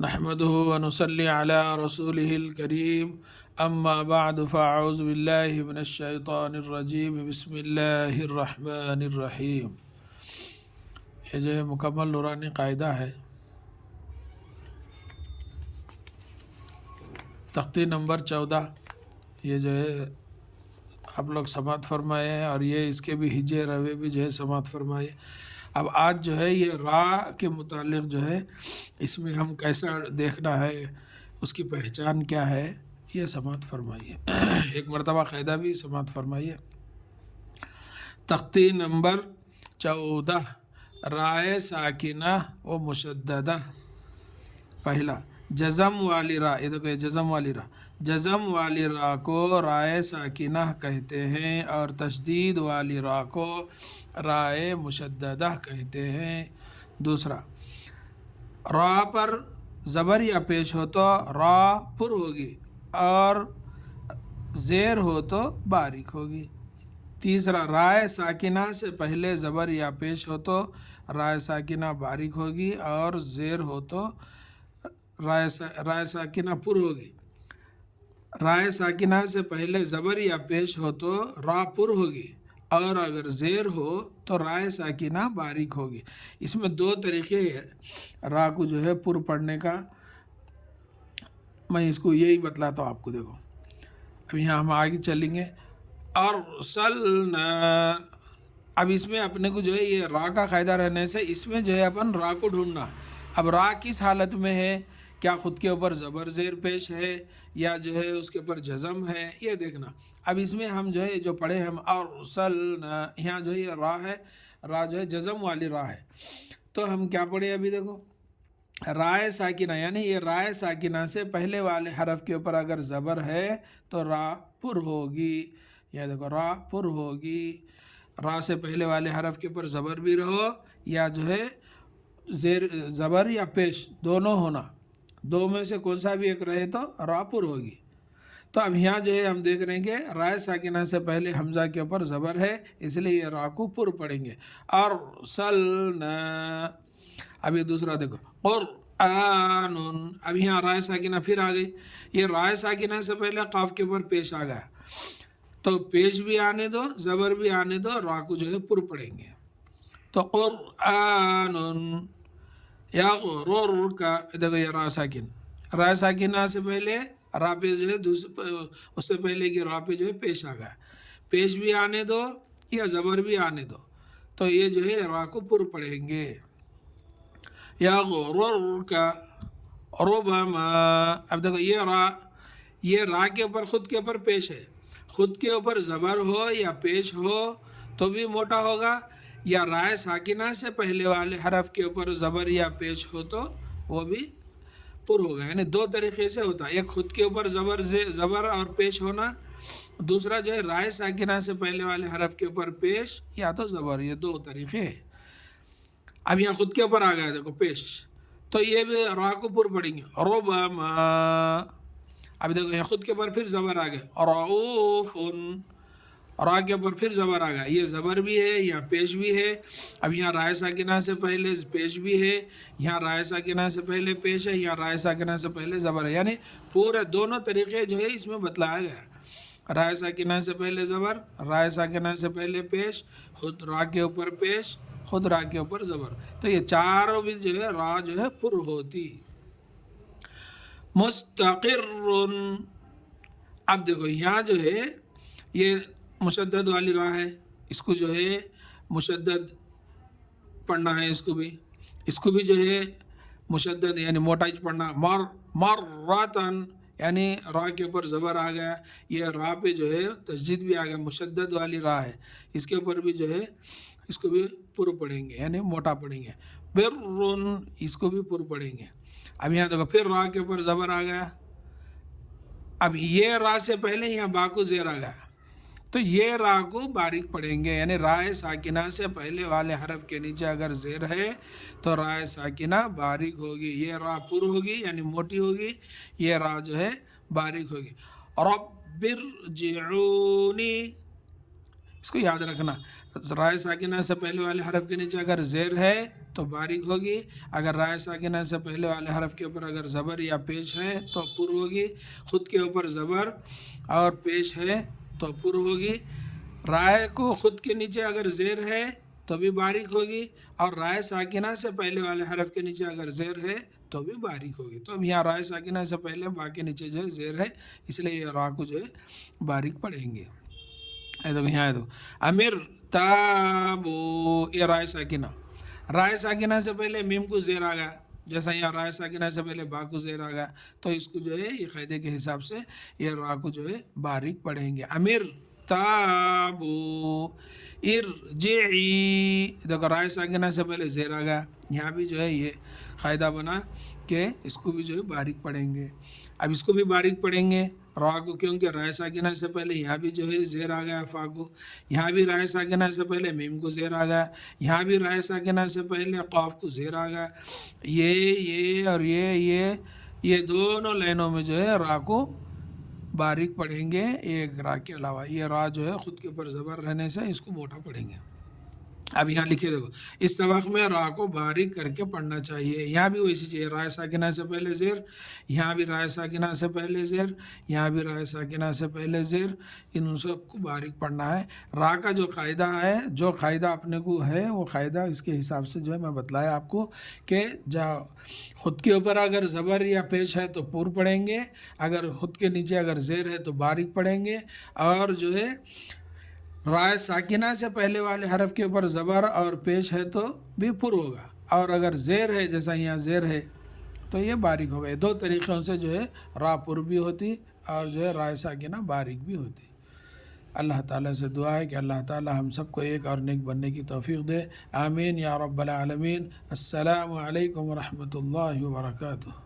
نحمده ونصلي على رسوله الكريم اما بعد فاعوذ بالله من الشیطان الرجیم بسم اللہ الرحمن الرحیم۔ یہ جو ہے مکمل نورانی قاعدہ ہے، تختی نمبر 14۔ یہ جو ہے آپ لوگ سماعت فرمائے ہیں اور یہ اس کے بھی ہجے روے بھی جو ہے سماعت فرمائے۔ اب آج جو ہے یہ را کے متعلق جو ہے اس میں ہم کیسا دیکھنا ہے، اس کی پہچان کیا ہے، یہ سماعت فرمائیے۔ ایک مرتبہ قاعدہ بھی سماعت فرمائیے۔ تختی نمبر 14، رائے ساکنہ و مشددہ۔ پہلا جزم والی را، یہ دیکھو یہ جزم والی را، جزم والی را کو رائے ساکنہ کہتے ہیں اور تشدید والی را کو رائے مشددہ کہتے ہیں۔ دوسرا، را پر زبر یا پیش ہو تو را پر ہوگی اور زیر ہو تو باریک ہوگی۔ تیسرا، رائے ساکنہ سے پہلے زبر یا پیش ہو تو رائے ساکنہ باریک ہوگی اور زیر ہو تو رائے ساکنہ پر ہوگی۔ رائے ساکنہ سے پہلے زبر یا پیش ہو تو را پر ہوگی اور اگر زیر ہو تو رائے ساکنہ باریک ہوگی۔ اس میں دو طریقے ہیں را کو جو ہے پر پڑھنے کا، میں اس کو یہی بتلاتا ہوں آپ کو۔ دیکھو اب یہاں ہم آگے چلیں گے۔ ارسلنا، اب اس میں اپنے کو جو ہے یہ را کا قاعدہ رہنے سے اس میں جو ہے اپن را کو ڈھونڈنا۔ اب را کس حالت میں ہے، کیا خود کے اوپر زبر زیر پیش ہے یا جو ہے اس کے اوپر جزم ہے، یہ دیکھنا۔ اب اس میں ہم جو ہے جو پڑھے ہم ارسلنا، یہاں جو ہے یہ را ہے، را جو ہے جزم والی را ہے، تو ہم کیا پڑھے ابھی دیکھو، رائے ساکنہ، یعنی یہ رائے ساکنہ سے پہلے والے حرف کے اوپر اگر زبر ہے تو را پر ہوگی۔ یہ دیکھو را پر ہوگی، را سے پہلے والے حرف کے اوپر زبر بھی رہو یا جو ہے زیر زبر یا پیش دونوں ہونا، دو میں سے کون سا بھی ایک رہے تو را پر ہوگی۔ تو اب یہاں جو ہے ہم دیکھ رہے ہیں کہ رائے ساکنہ سے پہلے حمزہ کے اوپر زبر ہے، اس لیے یہ را کو پر پڑھیں گے۔ ارسلنا، اب یہ دوسرا دیکھو قرآن، اب یہاں رائے ساکنہ پھر آ گئی، یہ رائے ساکنہ سے پہلے قاف کے اوپر پیش آ گیا، تو پیش بھی آنے دو زبر بھی آنے دو، را کو جو ہے پر پڑھیں گے۔ تو قرآن، یا غرور کا، دیکھو یہ را ساکن، را ساکنہ سے پہلے را پہ جو ہے اس سے پہلے کی را پہ جو ہے پیش آ گیا، پیش بھی آنے دو یا زبر بھی آنے دو، تو یہ جو ہے را کو پر پڑھیں گے۔ یا غرور کا ربما، اب دیکھو یہ را کے اوپر خود کے اوپر پیش ہے، خود کے اوپر زبر ہو یا پیش ہو تو بھی موٹا ہوگا، یا رائے ساکنہ سے پہلے والے حرف کے اوپر زبر یا پیش ہو تو وہ بھی پر ہوگا۔ یعنی دو طریقے سے ہوتا ہے، ایک خود کے اوپر زبر اور پیش ہونا، دوسرا جو ہے رائے ساکنہ سے پہلے والے حرف کے اوپر پیش یا تو زبر، یہ دو طریقے ہیں۔ اب یہاں خود کے اوپر آ گیا دیکھو پیش، تو یہ بھی را کو پر پڑھیں گے ربما۔ اب دیکھو یہاں خود کے اوپر پھر زبر آ گیا رؤوف، را کے اوپر پھر زبر آ گیا، یہ زبر بھی ہے یا پیش بھی ہے۔ اب یہاں رائے ساکنہ سے پہلے پیش بھی ہے، یہاں رائے ساکنہ سے پہلے پیش ہے، یہاں رائے ساکنہ سے پہلے زبر ہے، یعنی پورے دونوں طریقے جو ہے اس میں بتلایا گیا۔ رائے ساکنہ سے پہلے زبر، رائے ساکنہ سے پہلے پیش، خود را کے اوپر پیش، خود را کے اوپر زبر، تو یہ چاروں بھی جو ہے را جو ہے پر ہوتی۔ مستقر، اب دیکھو یہاں جو ہے یہ مشدد والی را ہے، اس کو جو ہے مشدد پڑھنا ہے، اس کو بھی جو ہے مشدد یعنی موٹائی پڑھنا۔ مرتن، یعنی را کے اوپر زبر آ گیا، یہ را پہ جو ہے تشدید بھی آ گیا، مشدد والی را ہے، اس کے اوپر بھی جو ہے اس کو بھی پر پڑھیں گے یعنی موٹا پڑھیں گے۔ برن، اس کو بھی پر پڑھیں گے۔ اب یہاں دیکھو پھر را کے اوپر زبر آ گیا، اب یہ را سے پہلے یہاں با کو زیر آ گیا، تو یہ را کو باریک پڑھیں گے، یعنی رائے ساکنہ سے پہلے والے حرف کے نیچے اگر زیر ہے تو رائے ساکنہ باریک ہوگی، یہ را پر ہوگی یعنی موٹی ہوگی، یہ را جو ہے باریک ہوگی۔ رب ارجعونی، اس کو یاد رکھنا. رائے ساکنہ سے پہلے والے حرف کے نیچے اگر زیر ہے تو باریک ہوگی. اگر رائے ساکنہ سے پہلے والے حرف کے اوپر اگر زبر یا پیش ہے تو پر ہوگی. خود کے اوپر زبر اور پیش ہے تو پر ہوگی. رائے کو خود کے نیچے اگر زیر ہے تو بھی باریک ہوگی، اور رائے ساکنہ سے پہلے والے حرف کے نیچے اگر زیر ہے تو بھی باریک ہوگی. تو اب یہاں رائے ساکنہ سے پہلے با کے نیچے جو ہے زیر ہے، اس لیے یہ را کو جو ہے باریک پڑھیں گے. یہاں امر تابو، یہ رائے ساکنہ. رائے ساکنہ سے پہلے میم کو زیر آ گیا، جیسا یہاں رائے ساکنہ سے پہلے با کو زیر آ گیا، تو اس کو جو ہے یہ قاعدے کے حساب سے یہ را کو جو ہے باریک پڑھیں گے. امر تابو ارجعی، دیکھو رائے ساکنہ سے پہلے زیر آ گیا، یہاں بھی جو ہے یہ قاعدہ بنا کہ اس کو بھی جو ہے باریک پڑھیں گے. اب اس کو بھی باریک پڑھیں گے را کو، کیونکہ رائے ساکنہ سے پہلے یہاں بھی جو ہے زیر آ گیا فا کو، یہاں بھی رائے ساکنہ سے پہلے میم کو زیر آ گیا، یہاں بھی رائے ساکنہ سے پہلے قاف کو زیر آ گیا. یہ اور یہ دونوں لائنوں میں جو ہے را کو باریک پڑھیں گے ایک را کے علاوہ. یہ را جو ہے خود کے اوپر زبر رہنے سے اس کو موٹا پڑھیں گے. اب یہاں لکھے دیکھو، اس سبق میں را کو باریک کر کے پڑھنا چاہیے. یہاں بھی ویسی چاہیے، رائے ساکنہ سے پہلے زیر، یہاں بھی رائے ساکنہ سے پہلے زیر، یہاں بھی رائے ساکنہ سے پہلے زیر، ان سب کو باریک پڑھنا ہے. را کا جو قاعدہ ہے، جو قاعدہ اپنے کو ہے وہ قاعدہ اس کے حساب سے جو ہے میں بتلایا آپ کو کہ خود کے اوپر اگر زبر یا پیش ہے تو پر پڑھیں گے، اگر خود کے نیچے اگر زیر ہے تو باریک پڑھیں گے، اور جو ہے رائے ساکنہ سے پہلے والے حرف کے اوپر زبر اور پیش ہے تو بھی پر ہوگا، اور اگر زیر ہے جیسا یہاں زیر ہے تو یہ باریک ہوگا. دو طریقوں سے جو ہے را پر بھی ہوتی اور جو ہے رائے ساکنہ باریک بھی ہوتی. اللہ تعالیٰ سے دعا ہے کہ اللہ تعالیٰ ہم سب کو ایک اور نیک بننے کی توفیق دے. آمین یا رب العالمین. السلام علیکم ورحمۃ اللہ وبرکاتہ.